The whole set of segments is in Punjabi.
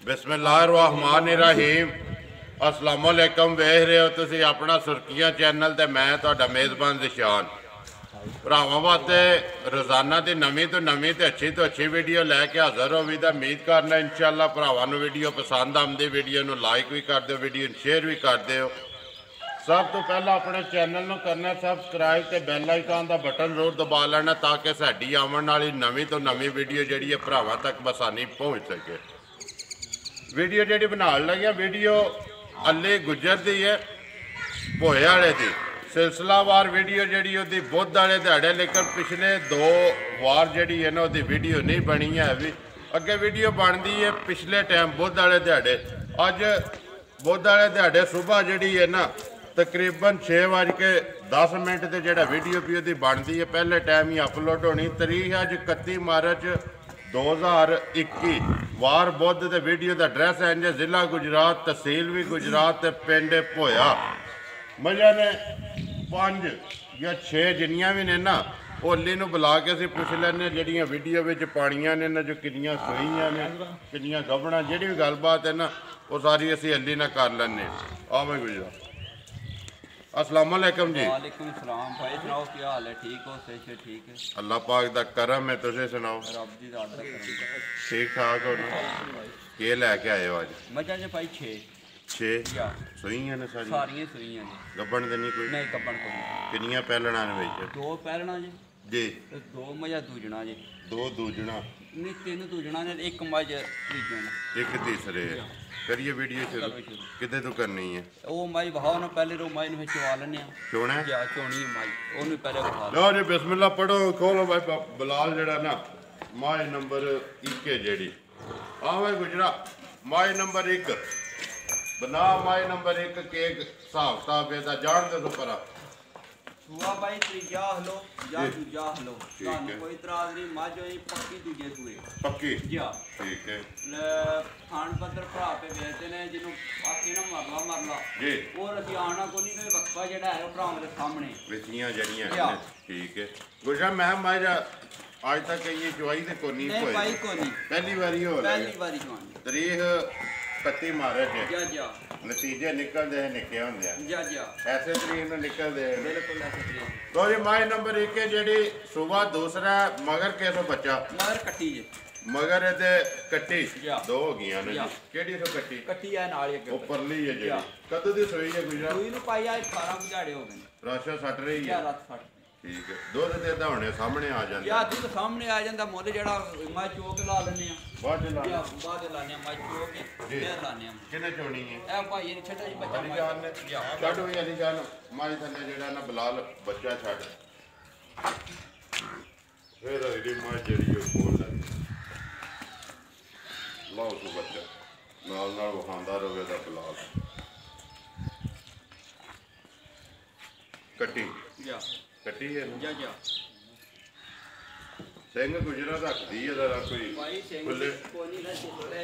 बिस्मिल्लाहिर्रहमानिर्रहीम अस्सलामुअलैकुम। वेख रहे हो तुसी अपना सुर्खियां चैनल ते मैं तुहाडा मेज़बान ज़िशान। भरावां वास्ते रोज़ाना की नवीं तो अच्छी वीडियो लैके हाज़र हो भी। उम्मीद करना इंशाअल्लाह भरावां नूं वीडियो पसंद आती। वीडियो नूं लाइक भी कर दो, वीडियो शेयर भी कर दो। सब तो पहला अपने चैनल नूं करना सबसक्राइब ते बैल आइकन का बटन जरूर दबा लेना ताकि साडी आवन वाली नवीं तो नवीं वीडियो जिहड़ी है भरावां तक आसानी पहुँच सके। वीडियो जी बना लगे वीडियो अली गुजर दी है भोए वाले की सिलसिलावार वीडियो जी बुध वाले दिहाड़े, लेकिन पिछले 2 वार जी है ना वो वीडियो नहीं बनी है। भी अगे वीडियो बनती है पिछले टाइम बुध वाले दिहाड़े। अज बुध वाले दिहाड़े सुबह जी है ना तकरीबन 6:10 से जो वीडियो भी वो बनती है पहले टाइम ही अपलोड होनी। तारीख अज 31 मार्च 2021 वार बुध के वीडियो का एड्रैस है इंज जिला गुजरात, तहसील भी गुजरात, पिंड भोया। मजा ने 5 या 6 जिन्नियां भी ने ना होली नूं बुला के असीं पुछ लैने जिहड़ियां वीडियो विच पाणियां ने ना जो किन्नियां सोईयां ने किन्नियां गबड़ां जिहड़ी भी गलबात है ना वो सारी असीं हल्ली ना कर लैने। आवे गुजरात। अस्सलाम वालेकुम जी। वालेकुम सलाम भाई, सुनाओ क्या हाल है? ठीक हो? सेहत ठीक है? अल्लाह पाक दा करम है। तुसीं सुनाओ? रब दी दात दा करम। ठीक ठाक हो? के लैके आए हो अज? मजा जे भाई 6 सोईयां ने सारियां सोईयां ने। गब्बन ते नहीं कोई? नहीं गब्बन कोई। किन्नियां पैलणां ने विच? 2 पैलणां जी 2 मजा दूजना जी। 2 दूजना नहीं 3 दूजना ने, 1 मज तीजन, 1 तीसरे। करिए वीडियो शुरू कितने तो करनी है? वो माई बहाओ ना पहले रो माई ने चवा लेने चोना या चोनी माई ओनू पहले बहा लो जी। बिस्मिल्लाह पढ़ो, खोलो भाई बिलाल जड़ा ना माई नंबर 1 है जेड़ी आवे गुजरा। माई नंबर 1 बना माई नंबर 1 के हिसाब किताब है जान दे तो परा सुआ भाई त्रीजा हलो या दूजा हलो तानू कोई इतराज नहीं। मज होई पक्की दूजे सूए पक्की जी हाँ ठीक है। खान पत्थर भरा पे बेचते ने जिन्हों बाकी ना मरला जी और असीं आना को नहीं कोई वक्फा जेड़ा है भरावां दे सामने विचियां जड़ियां ठीक है। गुजरा मैं माजा आज तक ये चवाई ते कोनी नहीं भाई कोनी पहली बारी हो पहली बारी चवानी। तारीख 31 मार्च है। जा जा नतीजे निकलते हैं निके होंदे जा जा ऐसे तरीक में निकलते हैं बिल्कुल ऐसे तरीक। तो जी माई नंबर 1 है जी सुबह दूसरा मगर किसो बच्चा मगर कट्टी जे मगर ते कट्टी 2 हो गई ने। केड़ी सो कट्टी? कट्टी है नाल अगे ऊपरली है जी कदों दी सोई है गुजरा? दूई नु पाई आज 18 बुझाड़े हो गए। राशा सट रही है या रात फट ठीक है। दुध ते दौड़े सामने आ जांदा या दुध सामने आ जांदा। मुੱਲ जेड़ा मैं चोक ला लेने आ बाद ला या बाद लाने मैं चोक फिर लाने आ। किने चोनी है ए भाई ने छटा जी बच्चा अली जान ने छड़ हुई अली जान माई थल्ले जेड़ा ना बिलाल बच्चा छड़ फिर अगली माई जेड़ी खोल लै लाओ तू बच्चा नाल वखांदा रवे दा बिलाल कट्टी या कट्टी है जा जा सिंह गुजरा रखदी है जरा कोई भाई सिंह कोनी ना चिल्ले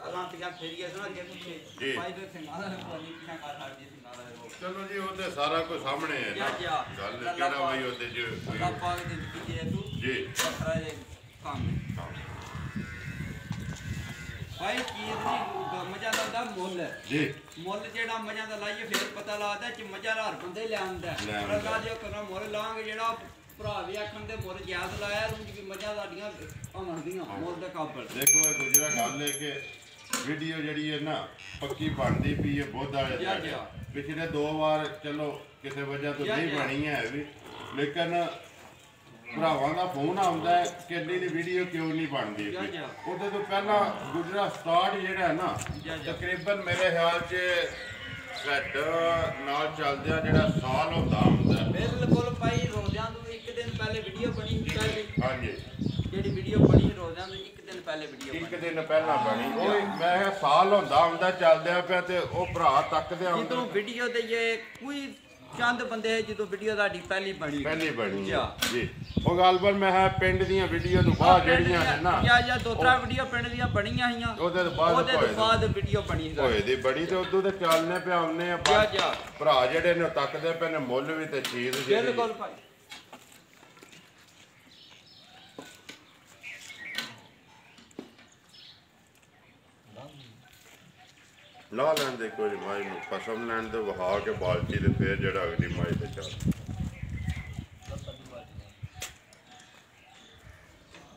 अलां पिया फेरिए सुना के पीछे भाई तो सिंगाला कोनी पिछा कर हट दी सिंगाला। चलो जी वो सारा कुछ सामने है जा जा गल केड़ा भाई होते जो अल्लाह पाक दी पीछे तू जी खतरा दे सामने भाई चीज दी मजा दा मुੱਲ जी ਮੁੱਲ ਜਿਹੜਾ ਮੱਝਾਂ ਦਾ ਲਾਈਏ ਫਿਰ ਪਤਾ ਲੱਗਦਾ ਕਿ ਮੱਝਾਂ ਦਾ ਹਰ ਬੰਦੇ ਲਿਆਉਂਦਾ ਰਗਾ ਜੇ ਕਰਨਾ ਮੁੱਲ ਲਾਂਗੇ ਜਿਹੜਾ ਭਰਾ ਵੀ ਆਖਣ ਦੇ ਮੁੱਲ ਜ਼ਿਆਦਾ ਲਾਇਆ ਕਿ ਮੱਝਾਂ ਸਾਡੀਆਂ ਆਉਂਦੀਆਂ ਮੁੱਲ ਦੇ ਕਾਬਲ। देखो ये गुजरा गल है कि वीडियो जी है ना पक्की बनती पी है बुध वाले पिछले 2 बार चलो किसी वजह तो नहीं बनी है भी लेकिन भरावां दा फोन आउंदा है कि इन्नी दी वीडियो क्यों नहीं बनती। उहदे तो पहला गुजरा स्टार्ट जेड़ा है ना तकरीबन मेरे ख्याल च साडा नाल चलदिया जेड़ा साल होंदा हुंदा बिल्कुल भाई रोज़ां तो 1 दिन पहले वीडियो बनी पहले हां जी जेड़ी वीडियो बनी रोज़ां तो 1 दिन पहले वीडियो 1 दिन पहला बनी ओए मैं साल होंदा हुंदा चलदिया पिया ते ओ भरा तकदे आउंदे ਜਦੋਂ ਵੀਡੀਓ ਤੇ ये कोई चंद बंदे जो वीडियो साडी पहली बनी जी वो गल पर मैं पिंड दी वीडियो तो बाद जड़ियां ने ना या 2-3 वीडियो पिंड दी बणियां हियां ओदे बाद वीडियो बनी होए दी बड़ी ते उदों ते चलने पे आउने भरा जेड़े ने तकदे पे ने मुੱਲ भी ते चीज बिल्कुल भाई ਲਾ ਲੈਣ ਦੇ ਕੋਈ ਮਾਈ ਨੂੰ ਪਸਮ ਲੈਣ ਦੇ ਵਹਾ ਕੇ ਬਾਲਟੀ ਤੇ ਫੇਰ ਜਿਹੜਾ ਅਗਲੀ ਮਾਈ ਤੇ ਚੱਲ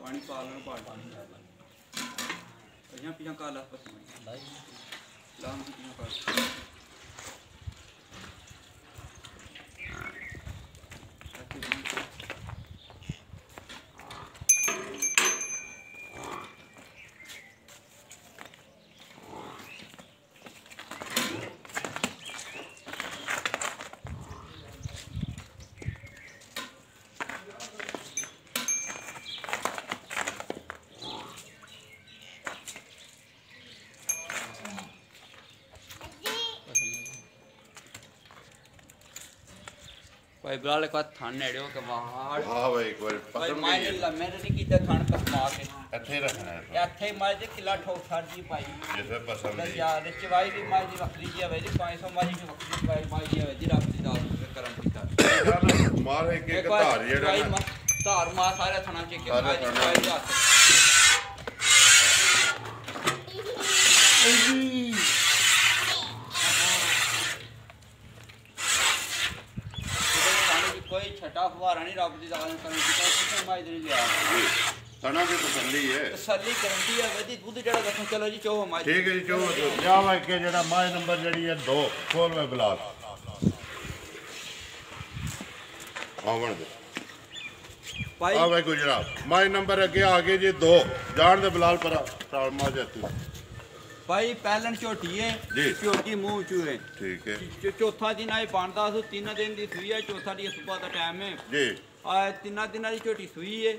ਪਾਣੀ ਪਾ ਲੈਣ ਪਾਣੀ ਪਿਛਾਂ ਕਰ ਲਾ ਪਸਮ ਲਾਮ ਪਿਛਾਂ ਕਰ भाई बिलाल एक बार थान नेड़े हो के बाहर ਹਾਂ ਬਈ ਇੱਕ ਵਾਰ भाई ਪਸਮ मैं ਨਹੀਂ मैंने नहीं कीता थान कसमा के ਇੱਥੇ ਰੱਖਣਾ ਹੈ ਇੱਥੇ ਮਾਈ ਦੇ ਕਿਲਾ ਠੋਕ ਛੱਡ ਦੀ ਭਾਈ ਜਿਸੇ ਪਸੰਦ ਤੇ ਨਹੀਂ ਯਾਰ ਚਵਾਈ ਦੀ ਮਾਈ ਦੀ ਵੱਖਰੀ ਜੀ ਆਵੇ ਜੀ 500 ਮਾਈ ਦੀ ਵੱਖਰੀ ਚਵਾਈ ਮਾਈ ਦੀ ਆਵੇ ਜੀ ਰੱਬ ਦੀ ਦਾਤ ਤੇ ਕਰਮ ਕੀਤਾ ਮਾਰ ਇੱਕ ਇੱਕ ਧਾਰ ਜਿਹੜਾ ਨਾ ਧਾਰ ਮਾ ਸਾਰੇ ਥਣਾ ਚ ਕੇ ਸਾਰੇ ਮਾਈ ਦੀ ਥਣਾ। ਚਵਾਈ ਦੀ ਹੱਥ कोई छठा फुहारा नहीं रब की दाल करन की तो माई दे लिया ਸਣਾ ਦੀ ਤਸੱਲੀ ਹੈ तसल्ली गारंटी है वदी दूध जड़ा देखो चलो जी चो माई ਠੀਕ ਹੈ ਜੀ ਚੋ ਜਾ ਵਾ ਕੇ ਜਿਹੜਾ ਮਾਈ ਨੰਬਰ ਜਿਹੜੀ ਹੈ 2 ਖੋਲਵੇਂ ਬਲਾਲ ਆਵਣ ਦੇ भाई ਆ ਵੇ ਗੁਜਰਾਤ ਮਾਈ ਨੰਬਰ ਅੱਗੇ ਆ ਗਏ ਜੀ 2 ਜਾਣ ਦੇ ਬਲਾਲ ਪਰ ਸਾਲ ਮਾ ਜਾਤੀ भाई पहलन झोटी है जी। झोटी मुंह चू है ਠੀਕ ਹੈ चौथा दिन आई बनता सो 3 दिन दी सुई है चौथा दी सुबह का टाइम है ਜੀ आ 3 दिन दी झोटी सुई है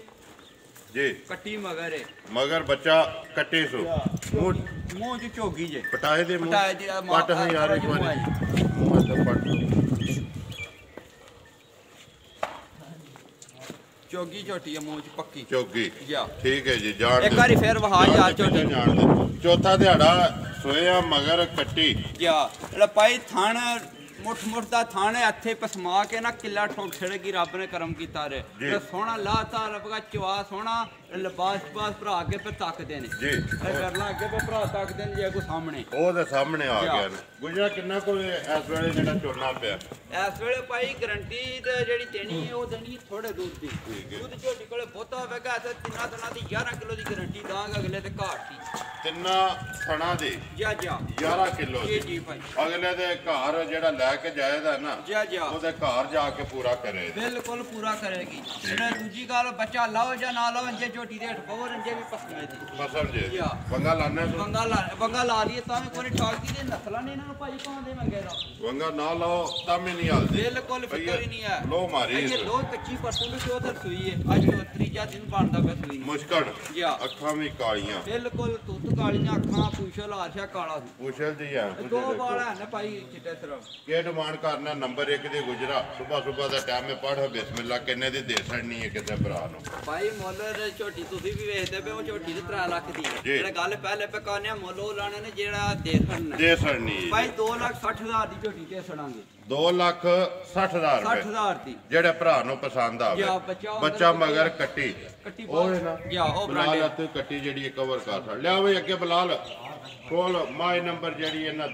ਜੀ कट्टी मगर है ਮਗਰ ਬੱਚਾ ਕੱਟੇ ਸੋ ਮੂੰਹ मुंह च झोगी जे ਪਟਾਏ ਦੇ ਮੂੰਹ ਪਟਾਏ ਦੇ, ਪੱਟ ਹੈ ਯਾਰ ਇੱਕ ਵਾਰੀ ਮੂੰਹ ਤੇ ਪੱਟ चोगी झोटी है मुंह च पक्की ਚੌਗੀ या ਠੀਕ ਹੈ ਜੀ ਜਾਣ एक बारी फिर वहा यार झोटी ਜਾਣ ਦੇ ਚੌਥਾ ਦਿਹਾੜਾ ਸੋਇਆ ਮਗਰ ਕੱਟੀ या भाई थान मुठ मुठ दा थान है हथे पसमा के ना किला ठोक छड़ेगी रब ने करम कीता रे जी। सोना लाता रब का चवा सोना लिबास पास भरा अगे पे तकदे ने जी। करना अगे पे भरा तकदे ने जे को सामने ਉਹਦੇ ਸਾਹਮਣੇ ਆ ਜਾ। ਗਿਆ ਨੇ ਗੁਜਰਾ ਕਿੰਨਾ ਕੋਲ ਇਸ ਵੇਲੇ ਜਿਹੜਾ ਝੋਨਾ ਪਿਆ ਇਸ ਵੇਲੇ ਭਾਈ ਗਰੰਟੀ ਤੇ ਜਿਹੜੀ ਦੇਣੀ ਹੈ ਉਹ ਦੇਣੀ ਥੋੜੇ ਦੁੱਧ ਦੀ ਠੀਕ ਹੈ। ਦੁੱਧ ਝੋਟੀ ਕੋਲੇ ਬਹੁਤਾ ਹੋਵੇਗਾ ਤੇ ਤਿੰਨਾਂ ਦਿਨਾਂ ਦੀ 11 ਕਿਲੋ ਦੀ ਗਰੰਟੀ ਦਾਂਗਾ ਅਗਲੇ ਤੇ ਘਾਟ ਦੀ ਤਿੰਨਾਂ ਥਣਾ ਦੀ ਜਾ ਜਾ 11 ਕਿਲੋ ਜੀ ਦੀ ਜੀ ਭਾਈ ਅਗਲੇ ਦੇ ਘਰ ਜਿਹੜਾ ਲੈ ਕੇ ਜਾਏਦਾ ਨਾ ਜਾ ਜਾ ਉਹਦੇ ਘਰ ਜਾ ਕੇ ਪੂਰਾ ਕਰੇ ਬਿਲਕੁਲ ਪੂਰਾ ਕਰੇਗੀ ਜਿਹੜਾ ਦੂਜੀ ਗੱਲ ਬੱਚਾ ਲਾਓ ਜਾਂ ਨਾ ਲਾਓ ਜੇ ਝੋਟੀ ਦੇ ਹੇਠ ਪਵਰ ਜੇ ਵੀ ਪਸਮੇ ਦੀ ਮਸਲ ਜੇ ਜਾ। ਵੰਗਾ ਲਾਣਾ ਤੂੰ ਬੰਗਾ ਲਾ ਲਈਏ ਤਾਂ ਵੀ ਕੋਈ ਠਾਕਦੀ ਦੇ ਨਸਲਾਂ ਨੇ ਇਹਨਾਂ ਨੂੰ ਭਾਈ ਪਾਉਂਦੇ ਮੰਗੇ ਦਾ ਵੰਗਾ ਨਾ ਲਾਓ ਤਾਂ ਵੀ ਨਹੀਂ ਹਲਦੀ ਬਿਲਕੁਲ ਫਿਕਰ ਹੀ ਨਹੀਂ ਹੈ ਲੋ ਮਾਰੀ ਇਹ ਇਸ ਦੋ ਕੱਚੀ ਪਰਸੋਂ ਨੂੰ ਚੌਥ ਸੂਈ ਹੈ ਅੱਜ ਤੋਂ ਤੀਜਾ ਦਿਨ ਬਣਦਾ ਪਿਆ ਸੂਈ ਨੂੰ। ਮੁਸ਼ਕਲ ਜਾ। ਅੱਖਾਂ ਵੀ ਕਾਲੀਆਂ ਬਿਲਕੁਲ ਤੁੱਤ ਕਾਲੀਆਂ ਅੱਖਾਂ ਪੂਛਲ ਆਸ਼ਾ ਕਾਲਾ ਸੀ ਪੁੱਛਲ ਜੀ ਆ ਦੋ ਵਾਲ ਹੈ ਨਾ ਭਾਈ ਚਿੱਟੇ ਸਿਰਫ ਕੀ ਡਿਮਾਂਡ ਕਰਨਾ ਨੰਬਰ 1 ਦੇ ਗੁਜਰਾ ਸਵੇਰ ਦਾ ਟਾਈਮ ਹੈ ਪੜ੍ਹ ਬਿਸਮਿਲ੍ਲਾ ਕਿੰਨੇ ਦੀ ਦੇ ਛੜਨੀ ਹੈ ਕਿਸੇ ਭਰਾ ਨੂੰ ਭਾਈ ਮੁੱਲ ਝੋਟੀ ਤੁਸੀਂ ਵੀ ਵੇਚਦੇ ਪਏ ਉਹ ਝੋਟੀ ਦੇ 3 ਲੱਖ ਦੀ ਹੈ। ਜੀ। ਜਿਹੜਾ ਗੱਲ ਪਹਿਲੇ ਪਕਾਨੇ ਮੁੱਲ ਉਹ ਲਾਣੇ ਨੇ ਜਿਹੜਾ ਦੇ ਖੜਨਾ ਦੇ ਛੜਨੀ ਭਾਈ 2,60,000 ਦੀ ਝੋਟੀ ਤੇ ਛੜਾਂਗੇ 2,60,000 ਰੁਪਏ 60,000 ਦੀ ਜਿਹੜੇ ਭਰਾ ਨੂੰ ਪਸੰਦ ਆਵੇ ਜਾਂ ਬੱਚਾ ਬੱਚਾ ਮਗਰ ਕੱਟੀ ਕੱਟੀ ਉਹ ਹੈ ਨਾ ਜਾਂ ਉਹ ਬਲਾਲ ਬਰਾਂਡੇ ਅਤੇ ਕੱਟੀ ਜਿਹੜੀ ਕਵਰ ਕਰ ਛੜ ਲਿਆ ਵੇ ਅੱਗੇ ਬਲਾਲ ਕੋਲ ਮਾਈ ਨੰਬਰ ਜਿਹੜੀ ਇਹਨਾਂ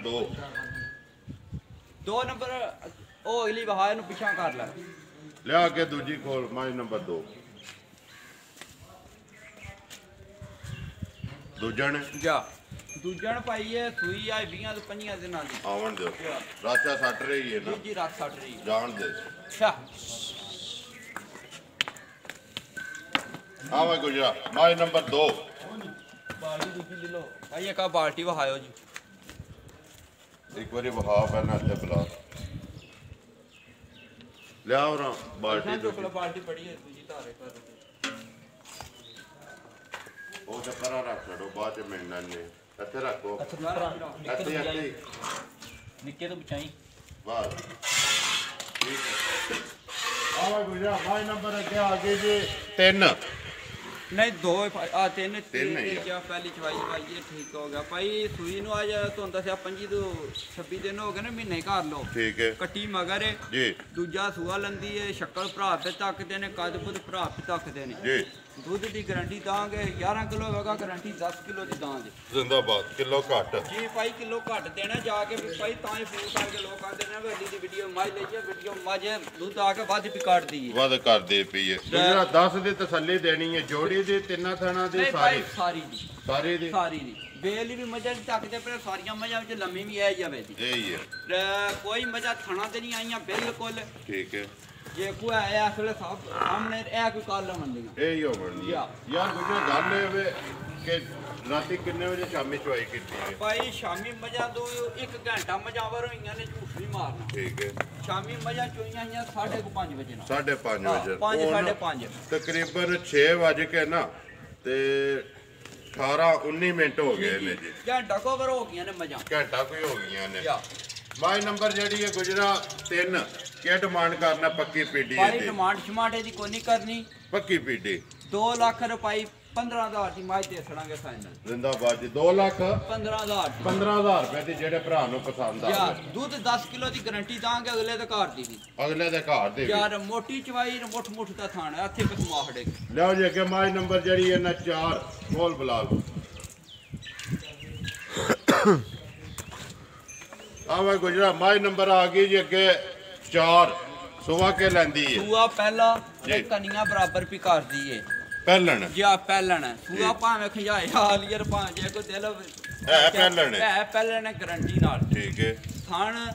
2 ਨੰਬਰ ਉਹ ਅਗਲੀ ਵਹਾਏ ਨੂੰ ਪਿਛਾਂ ਕਰ ਲੈ ਲਿਆ ਕੇ ਦੂਜੀ ਖੋਲ ਮਾਈ ਨੰਬਰ 2 ਦੂਜਣ ਜਾ ਦੂਜਣ ਭਾਈ ਇਹ ਸੂਈ ਆ 20 ਤੋਂ 25 ਦਿਨਾਂ ਦੀ ਆਵਣ ਦਿਓ ਰਾਚਾ ਸੱਟ ਰਹੀ ਹੈ ਨਾ ਦੂਜੀ ਰੱਖ ਛੱਡ ਰਹੀ ਜਾਣ ਦੇ ਅੱਛਾ ਆਵਾ ਗੁਜਰਾ ਮਾਈ ਨੰਬਰ 2 ਬਾਲਟੀ ਦੂਜੀ ਲੈ ਲਓ ਭਾਈ ਇੱਕ ਆ ਬਾਲਟੀ ਵਹਾਇਓ ਜੀ ਇੱਕ ਵਾਰੀ ਵਹਾ ਪਹਿਲਾਂ ਤੇ ਬੁਲਾ ਲਿਆ ਉਹਨਾਂ ਬਾਲਟੀ ਬਾਲਟੀ ਦੂਜੀ। ਬਾਲਟੀ ਪੜੀ ਹੈ ਦੂਜੀ ਧਾਰੇ ਕਰ ਉਹ ਤੇ ਪਰਾਂ ਰੱਖ ਛੱਡੋ ਬਾਅਦ ਚ ਮਿਲਣਾ ਨੇ ਇੱਥੇ ਰੱਖੋ ਅੱਛਾ ਇੱਥੇ ਇੱਥੇ ਨਿੱਕੇ ਤੋਂ ਬਚਾਈ ਬਸ ਠੀਕ ਹੈ ਆਵਾ ਗੁਜਰਾ ਮਾਈ ਨੰਬਰ ਅੱਗੇ ਆ ਗਏ ਜੀ 3 ਨਹੀਂ ਦੋ ਆ ਤਿੰਨ ਤਿੰਨ ਹੀ ਆ। ਜਾਂ ਪਹਿਲੀ ਚਵਾਈ ਇਹ ਠੀਕ ਹੋ ਗਿਆ ਭਾਈ ਸੂਈ ਨੂੰ ਅੱਜ ਤੁਹਾਨੂੰ ਦੱਸਿਆ 25 ਤੋਂ 26 ਦਿਨ ਹੋ ਗਏ ਨੇ ਮਹੀਨੇ ਘਰ ਲੋ ਠੀਕ ਹੈ ਕੱਟੀ ਮਗਰ ਹੈ ਜੀ ਦੂਜਾ ਸੂਆ ਲੰਦੀ ਹੈ ਸ਼ੱਕਰ ਭਰਾ ਤੇ ਤੱਕਦੇ ਨੇ ਕੱਦ ਬੁੱਧ ਭਰਾ ਤੇ ਤੱਕਦੇ ਨੇ ਜੀ ਦੁੱਧ ਦੀ ਗਾਰੰਟੀ ਦਾਂਗੇ 11 ਕਿਲੋ ਹੋਵੇਗਾ ਗਾਰੰਟੀ 10 ਕਿਲੋ ਦੀ ਦਾਂਗੇ ਜ਼ਿੰਦਾਬਾਦ ਕਿਲੋ ਘੱਟ ਜੀ ਭਾਈ ਕਿਲੋ ਘੱਟ ਦੇਣਾ ਜਾ ਕੇ ਵੀ ਭਾਈ ਤਾਂ ਹੀ ਫੋਨ ਕਰਕੇ ਲੋਕ ਆਂਦੇ ਨੇ ਵੱਡੀ ਦੀ ਵੀਡੀਓ ਮੱਝ ਲਈਏ ਵੀਡੀਓ ਮੱਝ ਦੁੱਧ ਆ ਕੇ ਵੱਧ ਵੀ ਕੱਢ ਦਈਏ ਵੱਧ ਕਰਦੇ ਪਈਏ ਜਿਹੜਾ 10 ਦੀ ਤਸੱਲੀ ਦੇਣੀ ਹੈ ਜੋੜੀ ਦੀ ਤਿੰਨਾਂ ਥਾਣਾ ਦੀ ਨਹੀਂ ਭਾਈ ਸਾਰੀ ਦੀ ਸਾਰੀ ਦੀ ਬੇਲੀ ਵੀ ਮੱਝਾਂ ਦੀ ਚੱਕਦੇ ਪਏ ਸਾਰੀਆਂ ਮੱਝਾਂ ਵਿੱਚ ਲੰਮੀ ਵੀ ਆਈ ਜਾਵੇ ਦੀ ਇਹ ਹੀ ਹੈ ਕੋਈ ਮੱਝਾਂ ਥਣਾ ਤੇ ਨਹੀਂ ਆਈਆਂ ਬਿਲਕੁਲ ਠੀਕ ਹੈ ਜੇ ਕੋਈ ਆਇਆ ਇਸ ਵੇਲੇ ਸਾਹਮਣੇ ਇਹ ਕੋਈ ਕਾਲ ਮੰਡੀਆਂ ਇਹ ਹੀ ਹੋਣੀ ਯਾਰ ਗੁਜਰ ਗੱਲ ਇਹ ਵੇ ਕਿ ਰਾਤੀ ਕਿੰਨੇ ਵਜੇ ਸ਼ਾਮੀ ਚੁਆਈ ਕੀਤੀ ਹੈ ਭਾਈ ਸ਼ਾਮੀ ਮੱਝਾਂ ਤੋਂ 1 ਘੰਟਾ ਮੱਝਾਂ ਵਰ ਹੋਈਆਂ ਨੇ ਝੂਠ ਨਹੀਂ ਮਾਰਨਾ ਠੀਕ ਹੈ ਸ਼ਾਮੀ ਮੱਝਾਂ ਚੋਈਆਂ ਆਈਆਂ 5:30 ਵਜੇ ਨਾਲ 5:30 ਵਜੇ 5:30 ਤਕਰੀਬਨ 6 ਵਜੇ ਕੇ ਨਾ ਤੇ 18-19 ਮਿੰਟ ਹੋ ਗਏ ਨੇ ਜੀ ਘੰਟਾ ਕੋਵਰ ਹੋ ਗਈਆਂ ਨੇ ਮੱਝਾਂ ਘੰਟਾ ਕੋਈ ਹੋ ਗਈਆਂ ਨੇ ਮਾਈ ਨੰਬਰ ਜਿਹੜੀ ਹੈ ਗੁਜਰਾ 3 ਕੀ ਡਿਮਾਂਡ ਕਰਨਾ ਪੱਕੀ ਪੀਡੀ ਭਾਈ ਡਿਮਾਂਡ ਛਮਾਟੇ ਦੀ ਕੋਈ ਨਹੀਂ ਕਰਨੀ ਪੱਕੀ ਪੀਡੀ 2 ਲੱਖ ਰੁਪਏ 15,000 ਦੀ ਮੱਝ ਦੇ ਸੜਾਂਗੇ ਫਾਈਨਲ ਜ਼ਿੰਦਾਬਾਦ ਜੀ 2 ਲੱਖ 15,000 15,000 ਰੁਪਏ ਦੀ ਜਿਹੜੇ ਭਰਾ ਨੂੰ ਪਸੰਦ ਆ ਦੁੱਧ 10 ਕਿਲੋ ਦੀ ਗਾਰੰਟੀ ਦਾਂਗੇ ਅਗਲੇ ਦੇ ਘਰ ਦੀ ਅਗਲੇ ਦੇ ਘਰ ਦੇ ਯਾਰ ਮੋਟੀ ਚਵਾਈ ਮੁੱਠ ਦਾ ਥਾਣਾ ਇੱਥੇ ਕਸਮਾ ਖੜੇ ਲਿਆਓ ਜੀ ਅੱਗੇ ਮਾਈ ਨੰਬਰ ਜਿਹੜੀ ਹੈ ਨਾ 4 ਬੋਲ ਬਲਾਲ ਆਵਾ ਗੁਜਰਾ ਮਾਈ ਨੰਬਰ ਆ ਗਈ ਜੀ ਅੱਗੇ 4 ਸੁਵਾ ਕੇ ਲੈਂਦੀ ਹੈ ਸੂਆ ਪਹਿਲਾ ਕਨੀਆਂ ਬਰਾਬਰ ਵੀ ਕਰਦੀ ਏ ਪਹਿਲਣ ਜਾਂ ਪਹਿਲਣ ਸੂਆ ਭਾਵੇਂ ਖਿਜਾਏ ਹਾਲੀਅਰ ਭਾਵੇਂ ਜੇ ਕੋਈ ਦਿਲ ਪਹਿਲਣ ਪਹਿਲਣ ਗਾਰੰਟੀ ਨਾਲ ਠੀਕ ਹੈ ਥਣ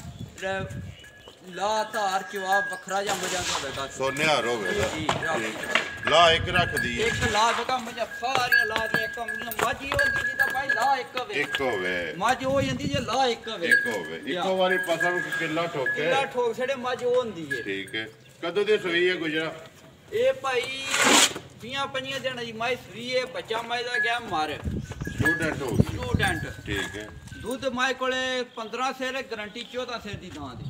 ਲਾ ਧਾਰ ਚਵਾ ਵੱਖਰਾ ਜਾਂ ਮਜਾਂ ਦਾ ਹੋਵੇਗਾ ਸੋਨਿਆਰ ਹੋਵੇਗਾ ਜੀ ਲਾ ਇੱਕ ਰੱਖਦੀ ਹੈ ਇੱਕ ਲਾ ਦੇ ਕੰਮ ਜਾਂ ਸਾਰੀਆਂ ਲਾ ਦੇ ਇੱਕ ਮਾਜੀ ਹੁੰਦੀ ਜਿਹਦਾ ਭਾਈ ਲਾ ਇੱਕ ਹੋਵੇ ਮੱਝ ਹੋ ਜਾਂਦੀ ਜੇ ਲਾ ਇੱਕ ਹੋਵੇ ਇੱਕੋ ਵਾਰੀ ਪਸਮ ਕਿੱਲਾ ਠੋਕੇ ਕਿੱਲਾ ਠੋਕ ਛੜੇ ਮੱਝ ਉਹ ਹੁੰਦੀ ਏ ਠੀਕ ਹੈ ਕਦੋਂ ਦੀ ਸੂਈ ਹੈ ਗੁਜਰਾ ਇਹ ਭਾਈ 20-25 ਦਿਨ ਦੀ ਮਾਈ ਸੂਈ ਏ ਬੱਚਾ ਮਾਈ ਦਾ ਗਿਆ ਮਰ ਸਟੂਡੈਂਟ ਹੋ ਗਈ ਸਟੂਡੈਂਟ ਠੀਕ ਹੈ ਦੁੱਧ ਮਾਈ ਕੋਲੇ 15 ਸੇਰ ਗਾਰੰਟੀ 14 ਸੇਰ ਦੀ ਦਾਂ ਦੀ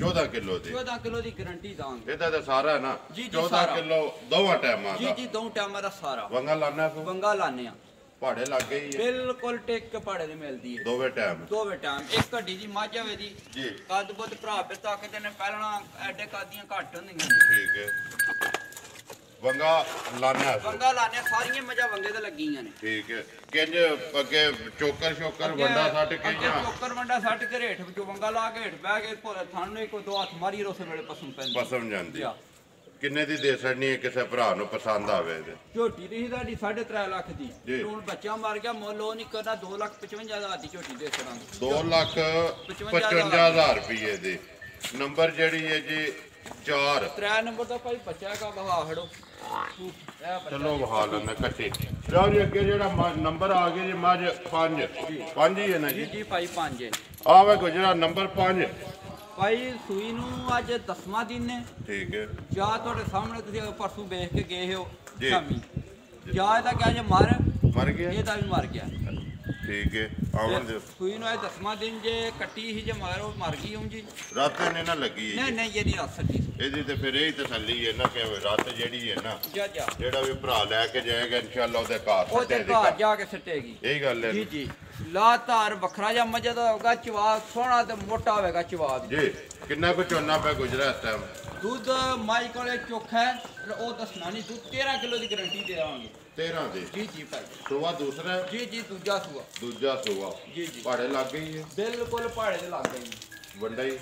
14 ਕਿਲੋ ਦੀ 14 ਕਿਲੋ ਦੀ ਗਾਰੰਟੀ ਦਾਂਗੇ ਇਹਦਾ ਤਾਂ ਸਾਰਾ ਨਾ ਜੀ, 14 ਕਿਲੋ ਦੋਵਾਂ ਟਾਈਮਾਂ ਦਾ ਜੀ ਦੋ ਟਾਈਮਾਂ ਦਾ ਸਾਰਾ ਵੰਗਾ ਲਾਣਾ ਕੋ ਵੰਗਾ ਲਾਣੇ ਆ ਪਹਾੜੇ ਲੱਗ ਗਈ ਹੈ ਬਿਲਕੁਲ ਟੇਕ ਕੇ ਪਹਾੜੇ ਦੀ ਮਿਲਦੀ ਏ ਦੋਵੇਂ ਟਾਈਮ ਦੋਵੇਂ ਟਾਈਮ ਇੱਕ ਘੱਡੀ ਦੀ ਮੱਝ ਹੋਵੇ ਦੀ ਜੀ ਕੱਦ ਬੁੱਧ ਭਰਾ ਪੇ ਤਾਕਤ ਨੇ ਪਹਿਲਾਂ ਐਡੇ ਕਾਦੀਆਂ ਘੱਟ ਹੁੰਦੀਆਂ ਨੇ ਠੀਕ ਹੈ ਵੰਗਾ ਲਾਣਾ ਵੰਗਾ ਲਾਣੇ ਸਾਰੀਆਂ ਮੱਝਾਂ ਵੰਗੇ ਤੇ ਲੱਗੀਆਂ ਨੇ ਠੀਕ ਹੈ ਕਿੰਜ ਅੱਗੇ ਚੋਕਰ ਵੰਡਾ ਸੱਟ ਕੇ ਜਾਂ ਚੋਕਰ ਵੰਡਾ ਸੱਟ ਕੇ ਰੇਠ ਵਿੱਚੋਂ ਵੰਗਾ ਲਾ ਕੇ ਹੇਠ ਬਹਿ ਕੇ ਭੋਲੇ ਥਣ ਨੂੰ ਕੋਈ ਦੋ ਹੱਥ ਮਾਰੀ ਰੋਸੇ ਵੇਲੇ ਪਸਮ ਪੈਂਦੀ ਪਸਮ ਜਾਂਦੀ ਕਿੰਨੇ ਦੀ ਦੇ ਛੜਨੀ ਹੈ ਕਿਸੇ ਭਰਾ ਨੂੰ ਪਸੰਦ ਆਵੇ ਤੇ ਝੋਟੀ ਦੀ ਸਾਡੀ 3.5 ਲੱਖ ਦੀ ਜੀ। ਹੁਣ ਬੱਚਾ ਮਰ ਗਿਆ ਮੁੱਲ ਉਹ ਨਹੀਂ ਕਰਨਾ 2,55,000 ਦੀ ਝੋਟੀ ਦੇ ਛੜਾਂਗੇ 2,55,000 ਰੁਪਏ ਦੀ ਨੰਬਰ ਜਿਹੜੀ ਹੈ ਜੀ 4 3 ਨੰਬਰ ਦਾ ਭਾਈ ਬੱਚਾ ਕਾ ਬਹਾ ਹੜੋ ਚਲੋ ਵਹਾ ਲੈਣਾ ਕੱਟੇ ਲਓ ਜੀ ਅੱਗੇ ਜਿਹੜਾ ਨੰਬਰ ਆ ਗਿਆ ਜੀ ਮੱਝ 5 ਹੀ ਹੈ ਨਾ ਜੀ ਜੀ ਜੀ ਭਾਈ 5 ਆਵੇ ਗੁਜਰਾ ਨੰਬਰ 5 ਭਾਈ ਸੂਈ ਨੂੰ ਅੱਜ 10ਵਾਂ ਦਿਨ ਨੇ ਠੀਕ ਹੈ ਜਾਂ ਤੁਹਾਡੇ ਸਾਹਮਣੇ ਤੁਸੀਂ ਪਰਸੋਂ ਵੇਖ ਕੇ ਗਏ ਹੋ ਜੀ। ਸ਼ਾਮੀ ਜਾਂ ਇਹਦਾ ਕਿਹਾ ਜੇ ਮਰ ਗਿਆ ਇਹਦਾ ਵੀ ਮਰ ਗਿਆ ਠੀਕ ਹੈ ਆਵਣ ਦੇ ਸੂਈ ਨੂੰ ਅੱਜ 10ਵਾਂ ਦਿਨ ਜੇ ਕੱਟੀ ਸੀ ਜੇ ਮਰ ਗਈ ਹੁਣ ਜੀ ਰਾਤ ਨੇ ਨਾ ਲੱਗੀ ਹੈ ਨਹੀਂ ਇਹ ਨਹੀਂ ਰੱਖ ਸਕਦੀ ਇਹਦੀ ਤੇ ਫਿਰ ਇਹ ਤਸੱਲੀ ਹੈ ਨਾ ਕਿ ਰਾਤ ਜਿਹੜੀ ਹੈ ਨਾ ਜਾ ਜਿਹੜਾ ਵੀ ਭਰਾ ਲੈ ਕੇ ਜਾਏਗਾ ਇਨਸ਼ਾਅੱਲਾ ਉਹਦੇ ਘਰ ਉਹ ਤੇ ਸੱਟੇ ਘਰ ਜਾ ਕੇ ਸੱਟੇਗੀ ਇਹੀ ਗੱਲ ਹੈ ਜੀ ਜੀ ਲਾ ਧਾਰ ਵੱਖਰਾ ਜਾਂ ਮੱਝ ਦਾ ਹੋਗਾ ਚਵਾ ਸੋਹਣਾ ਤੇ ਮੋਟਾ ਹੋਵੇਗਾ ਚਵਾ ਜੀ ਕਿੰਨਾ ਕੁ ਝੋਨਾ ਪਿਆ ਗੁਜਰਾ ਇਸ ਟਾਈਮ ਦੁੱਧ ਮਾਈ ਕੋਲੇ ਚੋਖਾ ਹੈ ਉਹ ਦੱਸਣਾ ਨਹੀਂ ਦੁੱਧ 13 ਕਿਲੋ ਦੀ ਗਾਰੰਟੀ ਦੇ ਆਵਾਂਗੇ 13 ਦੇ ਜੀ ਭਾਈ ਸੋਵਾ ਦੂਸਰਾ ਹੈ? ਜੀ ਦੂਜਾ ਸੂਆ ਦੂਜਾ ਸੋਵਾ ਜੀ ਪਹਾੜੇ ਲੱਗ ਗਈ ਹੈ ਬਿਲਕੁਲ ਪਹਾੜੇ ਦੇ ਲੱਗ ਗਈ ਵੰਡਾ ਹੀ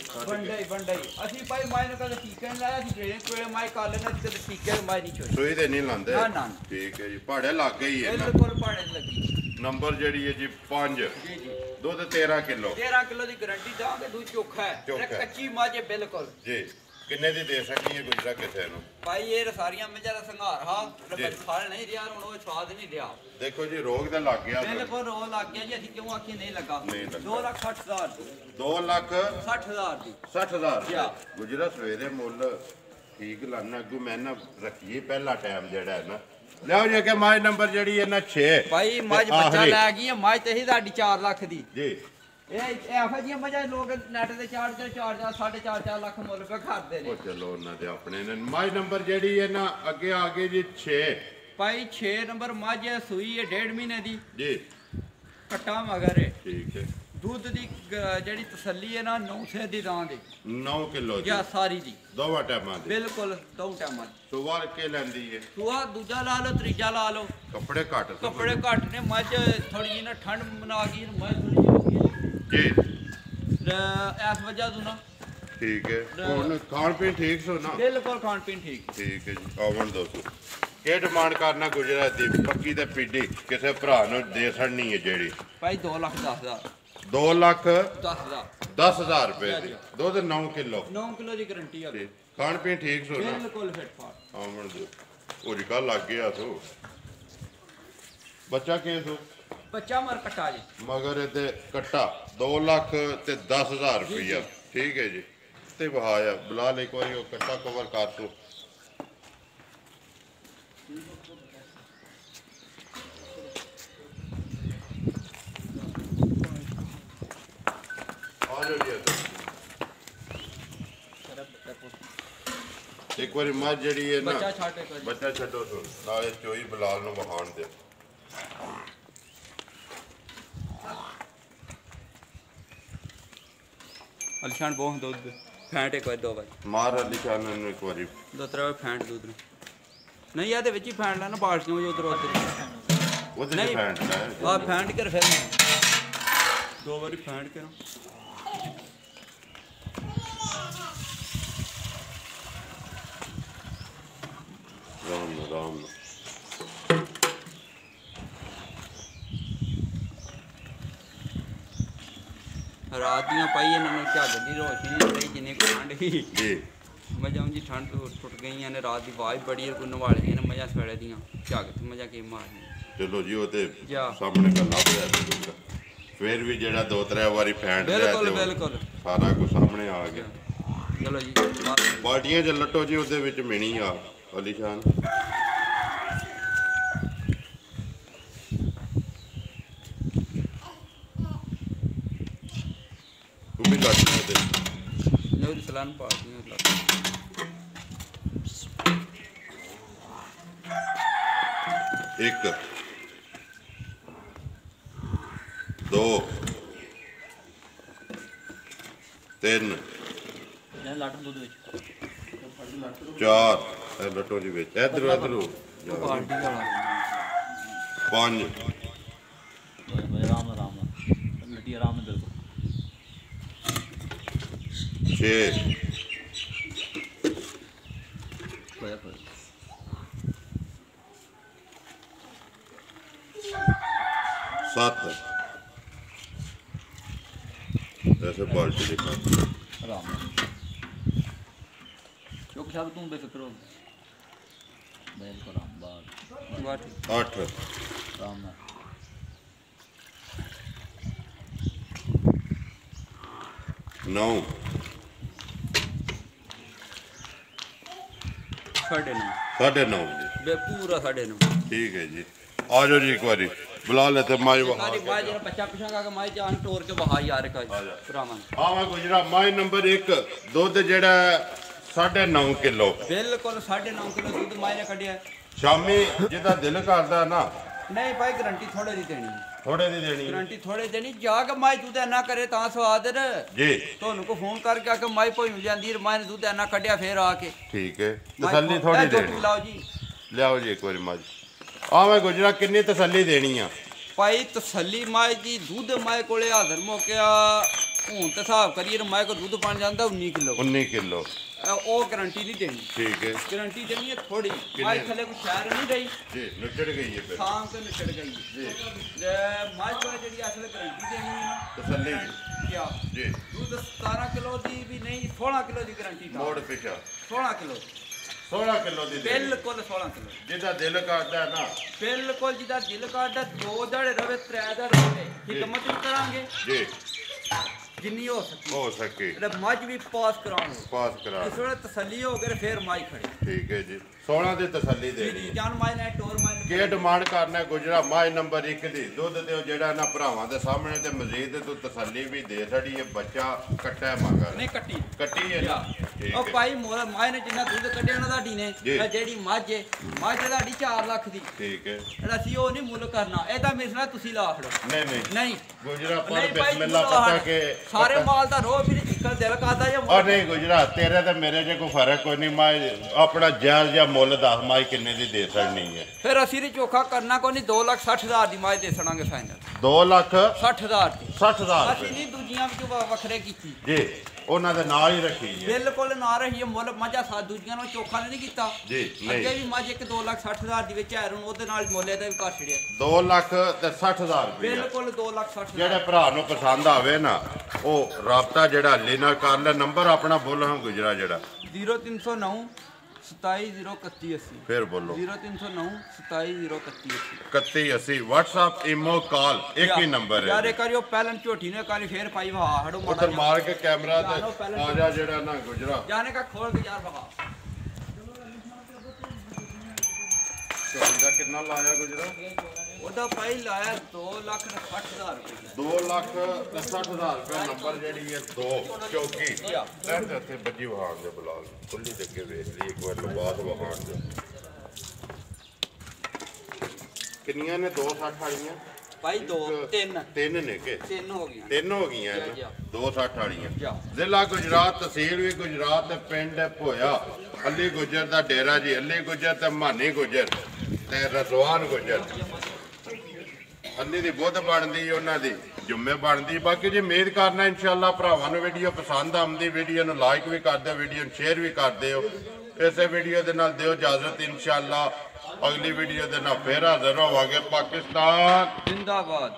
ਵੰਡਾਈ ਅਸੀਂ ਭਾਈ ਮਾਈ ਨੂੰ ਕਦੇ ਟੀਕੇ ਨਹੀਂ ਲਾਇਆ ਸੀ ਜਿਹੜੇ ਕੋਲੇ ਮਾਈ ਕਰ ਲੈਣਾ ਸੀ ਕਦੇ ਟੀਕੇ ਮਾਈ ਨਹੀਂ ਛੋੜੀ ਸੂਈ ਤੇ ਨਹੀਂ ਲਾਉਂਦੇ ਨਾ ਠੀਕ ਹੈ ਜੀ ਪਹਾੜੇ ਲੱਗ ਗਈ ਹੈ ਨਾ ਬਿਲਕੁਲ ਪਹਾੜੇ ਤੇ ਲੱਗੀ ਨੰਬਰ ਜਿਹੜੀ ਹੈ ਜੀ 5 ਜੀ ਦੁੱਧ 13 ਕਿਲੋ 13 ਕਿਲੋ ਦੀ ਗਾਰੰਟੀ ਦਾਂਗੇ ਦੁੱਧ ਚੋਖਾ ਹੈ ਚੋਖਾ ਤੇ ਹੈ। ਕੱਚੀ ਮੱਝ ਹੈ ਬਿਲਕੁਲ ਜੀ ਕਿੰਨੇ ਦੀ ਦੇ ਸਕਦੀ ਹੈ ਗੁਜਰਾ ਕਿਸੇ ਨੂੰ ਭਾਈ ਇਹ ਸਾਰੀਆਂ ਮੱਝਾਂ ਦਾ ਸੰਘਾਰ ਹਾ ਜੀ। ਰੱਬ ਖਾਲ ਨਹੀਂ ਰਿਹਾ ਹੁਣ ਉਹ ਸਵਾਦ ਨਹੀਂ ਰਿਹਾ ਦੇਖੋ ਜੀ ਰੋਗ ਦਾ ਲੱਗ ਗਿਆ ਬਿਲਕੁਲ ਰੋ ਲੱਗ ਗਿਆ ਜੀ ਅਸੀਂ ਕਿਉਂ ਆਖੀ ਨਹੀਂ ਲੱਗਾ ਨਹੀਂ ਲੱਗਾ। 2,60,000 ਦੀ 2 ਲੱਖ 60,000 ਦੀ 60,000 ਜੀ। ਗੁਜਰਾ ਸਵੇਰੇ ਮੁੱਲ ਠੀਕ ਲਾਣਾ ਅੱਗੂ ਮੈਂ ਨਾ ਰੱਖੀਏ ਪਹਿਲਾ ਟਾਈਮ ਜਿਹੜਾ ਹੈ ਨਾ ਲਿਆਓ ਜੀ ਕਿ ਮਾਝ ਨੰਬਰ ਜਿਹੜੀ ਹੈ ਨਾ 6 ਭਾਈ ਮੱਝ ਬੱਚਾ ਲੈ ਗਈ ਹੈ ਮੱਝ ਤੇ ਹੀ ਸਾਡੀ 4 ਲੱਖ ਦੀ ਜੀ ਇਹ ਇਹੋ ਜਿਹੀਆਂ ਮੱਝਾਂ ਲੋਕ ਨੈਟ ਤੇ ਚਾਰ 4.5 ਲੱਖ ਮੁੱਲ ਪੇ ਕਰਦੇ ਨੇ ਉਹ ਚਲੋ ਉਹਨਾਂ ਦੇ ਆਪਣੇ ਨੇ ਮਾਝ ਨੰਬਰ ਜਿਹੜੀ ਹੈ ਨਾ ਅੱਗੇ ਆ ਗਈ ਜੀ 6 ਭਾਈ 6 ਨੰਬਰ ਮੱਝ ਸੂਈ ਹੈ 1.5 ਮਹੀਨੇ ਦੀ ਜੀ ਕੱਟਾ ਮਗਰ ਹੈ ਠੀਕ ਹੈ ਦੁੱਧ ਦੀ ਜਿਹੜੀ ਤਸੱਲੀ ਹੈ ਨਾ 9 ਸੇ ਦੀ ਰਾਂ ਦੀ 9 ਕਿਲੋ ਜਾਂ ਸਾਰੀ ਦੀ ਦੋਵਾਂ ਟਾਈਮਾਂ ਦੀ ਬਿਲਕੁਲ ਦੋ ਟਾਈਮਾਂ ਦੀ ਸੁਵਾਰ ਕੇ ਲੈਂਦੀ ਹੈ ਸੁਆ ਦੂਜਾ ਲਾ ਲਓ ਤੀਜਾ ਲਾ ਲਓ ਕੱਪੜੇ ਘੱਟ ਤੋਂ ਕੱਪੜੇ ਘੱਟ ਨੇ ਮੱਝ ਥੋੜੀ ਜਿਹੀ ਨਾ ਠੰਡ ਮਨਾ ਗਈ ਮੱਝ ਥੋੜੀ ਜਿਹੀ ਜੀ ਐਸ ਵਜ੍ਹਾ ਤੋਂ ਨਾ ਠੀਕ ਹੈ ਹੁਣ ਖਾਣ ਪੀਣ ਠੀਕ ਸੋ ਨਾ ਬਿਲਕੁਲ ਖਾਣ ਪੀਣ ਠੀਕ ਠੀਕ ਹੈ ਜੀ ਆਵਣ ਦੋਸਤੋ ਇਹ ਡਿਮਾਂਡ ਕਰਨਾ ਗੁਜਰਾਤ ਦੀ ਪੱਕੀ ਤੇ ਪੀਡੀ ਕਿਸੇ ਭਰਾ ਨੂੰ ਦੇ ਛੜਨੀ ਹੈ ਜਿਹੜੀ ਭਾਈ 2 ਲੱਖ 10,000 2 ਲੱਖ 10,000 10,000 ਰੁਪਏ ਦੀ ਦੁੱਧ 9 ਕਿਲੋ 9 ਕਿਲੋ ਦੀ ਗਾਰੰਟੀ ਆ ਖਾਣ ਪੀਣ ਠੀਕ ਸੋ ਨਾ ਬਿਲਕੁਲ ਫਿੱਟ ਫਾਟ ਆਵਣ ਦੋ ਉਹ ਰਿਕਾ ਲੱਗ ਗਿਆ ਸੋ ਬੱਚਾ ਕਿਵੇਂ ਸੋ ਬੱਚਾ ਮਰ ਕਟਾ ਜੀ ਮਗਰ ਇਹਦੇ ਕੱਟਾ 2 ਲੱਖ ਤੇ 10,000 ਰੁਪਈਆ ਠੀਕ ਹੈ ਜੀ ਤੇ ਵਹਾਇਆ ਬੁਲਾ ਲੈ ਕੋਈ ਉਹ ਕੱਟਾ ਕਵਰ ਕਰ ਤੋ ਇੱਕ ਵਾਰੀ ਮੱਝ ਜਿਹੜੀ ਹੈ ਨਾ ਬੱਚਾ ਛੱਡ ਇੱਕ ਵਾਰੀ ਬੱਚਾ ਛੱਡੋ ਸੋ ਨਾਲੇ ਚੋਈ ਬਲਾਲ ਨੂੰ ਵਹਾਣ ਦੇ ਅਲਸ਼ਾਨ ਬਹੁਤ ਦੁੱਧ ਫੈਂਟ ਇੱਕ ਵਾਰੀ ਦੋ ਵਾਰੀ ਮਾਰ ਅਲੀ ਖਾਨ ਨੂੰ ਇੱਕ ਵਾਰੀ ਦੋ ਤਰ੍ਹਾਂ ਫੈਂਟ ਦੁੱਧ ਨੂੰ ਨਹੀਂ ਇਹਦੇ ਵਿੱਚ ਹੀ ਫੈਂਟ ਲੈਣਾ ਬਾਲਟੀਆਂ ਜੋ ਉਧਰ ਉਧਰ ਉਹਦੇ ਨਹੀਂ। ਚ ਫੈਂਟ ਹੈ ਆ ਫੈਂਟ ਕਰ ਫਿਰ ਦੋ ਵਾਰੀ ਫੈਂਟ ਕਰਾਂ ਰਾਮ ਰਾਤ ਦੀਆਂ ਪਾਈ ਇਹਨਾਂ ਨੂੰ ਝੱਗ ਦੀ ਰੋਸ਼ਨੀ ਰਹੀ ਜਿੰਨੀ ਕੁ ਠੰਡ ਸੀ ਜੀ ਮਜ਼ਾ ਜੀ ਠੰਡ ਤੋਂ ਟੁੱਟ ਗਈਆਂ ਨੇ ਰਾਤ ਦੀ ਆਵਾਜ਼ ਬੜੀ ਕੋਈ ਨਵਾਲੀਆਂ ਨੇ ਮਜ਼ਾ ਸਵੇਲੇ ਦੀਆਂ ਝੱਗ ਤੇ ਮਜ਼ਾ ਕੀ ਮਾਰਨੀ ਚਲੋ ਜੀ ਉਹ ਤੇ ਜਾ। ਸਾਹਮਣੇ ਗੱਲ ਲੱਭ ਰਿਹਾ ਫਿਰ ਵੀ ਜਿਹੜਾ 2-3 ਵਾਰੀ ਫੈਂਟ ਲਿਆ ਬਿਲਕੁਲ ਤੇ ਉਹ ਬਿਲਕੁਲ ਸਾਰਾ ਕੁਝ ਸਾਹਮਣੇ ਆ ਗਿਆ ਚਲੋ ਜੀ ਬਾਲਟੀਆਂ ਚ ਲੱਟੋ ਜੀ ਉਹਦੇ ਵਿੱਚ ਮਿਣੀ ਆ ਅਲੀ ਸ਼ਾਨ ਉਹ ਵੀ ਲੱਟੀਆਂ ਤੇ ਨਵੀਂ ਸਲਾਨ ਪਾਉਂਦੀਆਂ ਇੱਕ 2 3 ਲੱਟ ਦੁੱਧ ਵਿੱਚ 4 ਇਹ ਲੱਟੋ ਜੀ ਵਿੱਚ ਇਧਰ ਪਾਰਟੀ ਵਾਲਾ 5 ਆਰਾਮ ਨਾਲ ਲੱਟੀ ਆਰਾਮ ਨਾਲ ਬਿਲਕੁਲ 6 7 ऐसे बाल्टी दिखा ਆਰਾਮ ਨਾਲ ਚੁੱਕ ਸਾਹਿਬ ਤੂੰ ਬੇਫਿਕਰ ਹੋ ਬਿਲਕੁਲ ਆਰਾਮ ਬਾਹਰ ਬਾਟ 8 ਆਰਾਮ ਨਾਲ 9 9:30 9:30 जी ਬੇ ਪੂਰਾ 9:30 ठीक है जी आ जाओ जी एक बारी बुला लेते माई वहा ਸਾਡੀ ਮਾਂ ਜਿਹੜਾ ਬੱਚਾ ਪਿਛਾਂਗਾ ਕਿ ਮਾਂ ਜਾਨ ਟੋਰ ਕੇ ਵਹਾ ਯਾਰ ਕਾ ਭਰਾਵਾਂ हाँ मैं गुजरा माई नंबर 1 दुध जेड़ा 9.5 किलो ਬਿਲਕੁਲ 9.5 ਕਿਲੋ ਦੁੱਧ ਮਾਂ ਨੇ ਕੱਢਿਆ शामी जिदा दिल करदा ना ਨਹੀਂ ਭਾਈ ਗਰੰਟੀ ਥੋੜੇ ਦੀ ਦੇਣੀ थोड़े दी देनी है। ਗਰੰਟੀ ਥੋੜੇ ਦੇਣੀ ਜਾ ਕੇ ਮਾਈ ਦੁੱਧ ਨਾ ਕਰੇ ਤਾਂ ਸਵਾਦ जी ਤੁਹਾਨੂੰ ਕੋ ਫੋਨ ਕਰਕੇ ਆ ਕੇ ਮਾਈ ਭੋਈ ਜਾਂਦੀ ਮਾਂ ਨੇ ਦੁੱਧ ਨਾ ਕੱਢਿਆ ਫੇਰ ਆ ਕੇ ठीक है तसल्ली थोड़ी देनी ਲਾਓ ਜੀ लियाओ जी एक बारी माई आ मैं गुजरा कितनी तसल्ली देनी है ਭਾਈ ਤਸੱਲੀ ਮਾਈ ਜੀ ਦੁੱਧ ਮਾਈ ਕੋਲੇ ਹਾਜ਼ਰ ਮੋਕਿਆ ਹੁਣ ਤੇ ਹਿਸਾਬ ਕਰੀਏ ਮਾਈ ਕੋ ਦੁੱਧ ਬਣ ਜਾਂਦਾ 19 ਕਿਲੋ 19 किलो ਉਹ ਗਰੰਟੀ ਨਹੀਂ ਦੇਣੀ ठीक है ਗਰੰਟੀ ਦੇਣੀ ਹੈ ਥੋੜੀ ਮਾਈ ਥੱਲੇ ਕੋਈ ਸ਼ਹਿਰ ਨਹੀਂ ਰਹੀ जी निचड़ गई है फिर ਸ਼ਾਮ ਤੇ ਨਿਕਲ ਗਈ जी ਤੇ ਮਾਈ ਕੋਲ ਜਿਹੜੀ ਅਸਲ ਗਰੰਟੀ ਦੇਣੀ ਹੈ ਨਾ तसल्ली ਕਿਆ जी ਦੁੱਧ 17 ਕਿਲੋ ਦੀ ਵੀ ਨਹੀਂ 16 ਕਿਲੋ ਦੀ ਗਰੰਟੀ ਦਾ मोड़ पिछा 16 ਕਿਲੋ 16 किलो दी देनी। ਬਿਲਕੁਲ 16 ਕਿਲੋ जिदा दिल करदा है ना ਬਿਲਕੁਲ ਜਿਹਦਾ ਦਿਲ ਕਰਦਾ 2 ਦੜੇ ਰਵੇ 3 ਦੜੇ ਰਵੇ ਹਿਕਮਤ ਵੀ ਕਰਾਂਗੇ जी ਜਿੰਨੀ ਹੋ ਸਕੇ हो सके ਤੇ ਮੱਝ ਵੀ ਪਾਸ ਕਰਾਂਗੇ पास करा ਇਸ ਵੇਲੇ ਤਸੱਲੀ ਹੋ ਗਈ ਫੇਰ ਮਾਈ ਖੜੀ ठीक है जी 16 ਦੀ ਤਸੱਲੀ ਜੀ ਦੇਣੀ ਜੀ ਹੈ ਜਾਨ ਮਾਈ ਨੇ ਟੋਰ ਮਾਈ ਨੇ ਕੀ ਡਿਮਾਂਡ ਕਰਨਾ ਗੁਜਰਾ ਮਾਝ ਨੰਬਰ 1 ਦੀ ਦੁੱਧ ਤੇ ਜਿਹੜਾ ਨਾ ਭਰਾਵਾਂ ਦੇ ਸਾਹਮਣੇ ਤੇ ਮਜ਼ੀਦ ਤੂੰ ਤਸੱਲੀ ਵੀ ਦੇ ਛੜੀ ਇਹ ਬੱਚਾ ਕੱਟਾ ਮਗਰ ਨਹੀਂ ਕੱਟੀ ਕੱਟੀ ਹੈ ਨਾ ਠੀਕ ਉਹ ਹੈ ਭਾਈ ਮੋਰ ਮਾਏ ਨੇ ਜਿੰਨਾ ਦੁੱਧ ਕੱਢਿਆ ਨਾ ਤੁਹਾਡੀ ਨੇ ਜੀ। ਇਹ ਜਿਹੜੀ ਮੱਝ ਹੈ ਮੱਝ ਤੁਹਾਡੀ 4 ਲੱਖ ਦੀ ਠੀਕ ਹੈ ਅਸੀਂ ਉਹ ਨਹੀਂ ਮੁੱਲ ਕਰਨਾ ਇਹ ਤਾਂ ਮਿਸਲਾ ਤੁਸੀਂ ਲਾ ਖੜੋ ਨਹੀਂ ਨਹੀਂ ਨਹੀਂ ਗੁਜਰਾ ਪਰ ਨਹੀਂ ਭਾਈ, ਬਿਸਮਿਲ੍ਲਾ ਮੁੱਲ ਪਤਾ ਆੜ। ਕਿ ਸਾਰੇ ਮਾਲ ਦਾ ਰੋਹ ਵੀ ਨਿਕਲ ਦਿਲ ਕਰਦਾ ਜਾਂ ਉਹ ਨਹੀਂ ਗੁਜਰਾ ਤੇਰੇ ਤੇ ਮੇਰੇ 'ਚ ਕੋਈ ਫਰਕ ਕੋਈ ਨਹੀਂ ਮੈਂ ਆਪਣਾ ਜਾਇਜ਼ ਜਿਹਾ ਮੁੱਲ ਦੱਸ ਮਾਈ ਕਿੰਨੇ ਦੀ ਦੇ ਸਕਣੀ ਹੈ ਫਿਰ ਅਸੀਂ ਨੇ ਚੋਖਾ ਕਰਨਾ ਕੋਈ ਨਹੀਂ 2,60,000 ਦੀ ਮੱਝ ਦੇ ਸਣਾਂਗੇ ਫਾਈਨਲ 2,60,000 60,000 ਦੀ 60,000 ਅਸੀਂ ਨਹੀਂ ਦੂਜੀਆਂ ਵਿੱਚੋਂ ਵੱਖਰੇ ਕੀਤੀ ਜੀ ਉਹਨਾਂ ਦੇ ਨਾਲ ਹੀ ਰੱਖੀ ਹੈ ਬਿਲਕੁਲ ਨਾ ਰਹੀ ਮੁੱਲ ਮੱਝਾਂ ਸਾ ਦੂਜੀਆਂ ਨੂੰ ਚੋਖਾ ਨਹੀਂ ਕੀਤਾ ਜੀ ਅੱਗੇ ਨਹੀਂ ਵੀ ਮੱਝ ਇੱਕ 2,60,000 ਦੀ ਵਿੱਚ ਐਰਨ ਉਹਦੇ ਨਾਲ ਮੁੱਲ ਇਹਦਾ ਵੀ ਕਰ ਛੜਿਆ 2,60,000 ਰੁਪਏ ਬਿਲਕੁਲ 2,60,000 ਜਿਹੜੇ ਭਰਾ ਨੂੰ ਪਸੰਦ ਆਵੇ ਨਾ ਉਹ ਰਾਬਤਾ ਜਿਹੜਾ ਹੱਲੀ ਨਾਲ ਕਰ ਲੈ ਨੰਬਰ ਆਪਣਾ ਬੋਲੋ ਹਾਂ ਗੁਜਰਾ ਜਿਹੜਾ 0309 270180 ਫਿਰ ਬੋਲੋ 0309 270180 3180 WhatsApp ਇਮੋ ਕਾਲ ਇੱਕ ਹੀ ਨੰਬਰ ਯਾਰ ਹੈ ਇਹ ਕਰਿਓ ਪਹਿਲਾਂ ਝੋਟੀ ਨੇ ਕਰੀ ਫੇਰ ਪਾਈ ਵਹਾ ਹੜੋ ਉਧਰ ਮਾਰ ਕੇ ਕੈਮਰਾ ਤੇ ਆ ਜਾ ਜਿਹੜਾ ਨਾ ਗੁਜਰਾ ਜਾਣੇ ਕਾ ਖੋਲ ਕੇ ਯਾਰ ਵਹਾ ਝੋਟੀ ਦਾ ਕਿੰਨਾ ਲਾਇਆ ਗੁਜਰਾ ਉਹਦਾ ਪਾਈ ਲਾਇਆ 2,60,000 ਰੁਪਏ 2,60,000 ਰੁਪਏ ਨੰਬਰ ਜਿਹੜੀ ਹੈ 2 ਚੌਕੀ ਰਹਿੰਦੇ ਉੱਥੇ ਬੱਜੀ ਵਹਾਣ ਦੇ ਬੁਲਾ ਖੁੱਲੀ ਦੇ ਕੇ ਵੇਖ ਲਈ ਇੱਕ ਵਾਰ ਲਬਾਸ ਵਹਾਣ ਦੇ ਕਿੰਨੀਆਂ ਨੇ 2,60 ਵਾਲੀਆਂ ਭਾਈ 2 3 ਤਿੰਨ ਨੇ ਕਿ 3 ਹੋ ਗਈਆਂ ਤਿੰਨ ਹੋ ਗਈਆਂ ਜਾ, ਜਾ। 2,60 ਵਾਲੀਆਂ ਜਾ। ਜ਼ਿਲ੍ਹਾ ਗੁਜਰਾਤ ਤਹਿਸੀਲ ਵੀ ਗੁਜਰਾਤ ਤੇ ਪਿੰਡ ਭੋਇਆ ਅੱਲੀ ਗੁਜਰ ਦਾ ਡੇਰਾ ਜੀ ਅੱਲੀ ਗੁਜਰ ਤੇ ਮਾਨੀ ਗੁਜਰ ਤੇ ਰਜ਼ਵਾਨ ਗੁਜਰ ਅੱਲੀ ਦੀ ਬੁੱਧ ਬਣਦੀ ਉਹਨਾਂ ਦੀ ਜੁੰਮੇ ਬਣਦੀ ਬਾਕੀ ਜੀ ਉਮੀਦ ਕਰਨਾ ਇਨਸ਼ਾਅੱਲਾ ਭਰਾਵਾਂ ਨੂੰ ਵੀਡੀਓ ਪਸੰਦ ਆਉਂਦੀ ਵੀਡੀਓ ਨੂੰ ਲਾਈਕ ਵੀ ਕਰ ਦਿਓ ਵੀਡੀਓ ਨੂੰ ਸ਼ੇਅਰ ਵੀ ਕਰ ਦਿਓ ਇਸੇ ਵੀਡੀਓ ਦੇ ਨਾਲ ਦਿਓ ਇਜਾਜ਼ਤ ਇਨਸ਼ਾਅੱਲਾ ਅਗਲੀ ਵੀਡੀਓ ਦੇ ਨਾਲ ਫੇਰ ਹਾਜ਼ਰ ਹੋਵਾਂਗੇ ਪਾਕਿਸਤਾਨ ਜਿੰਦਾਬਾਦ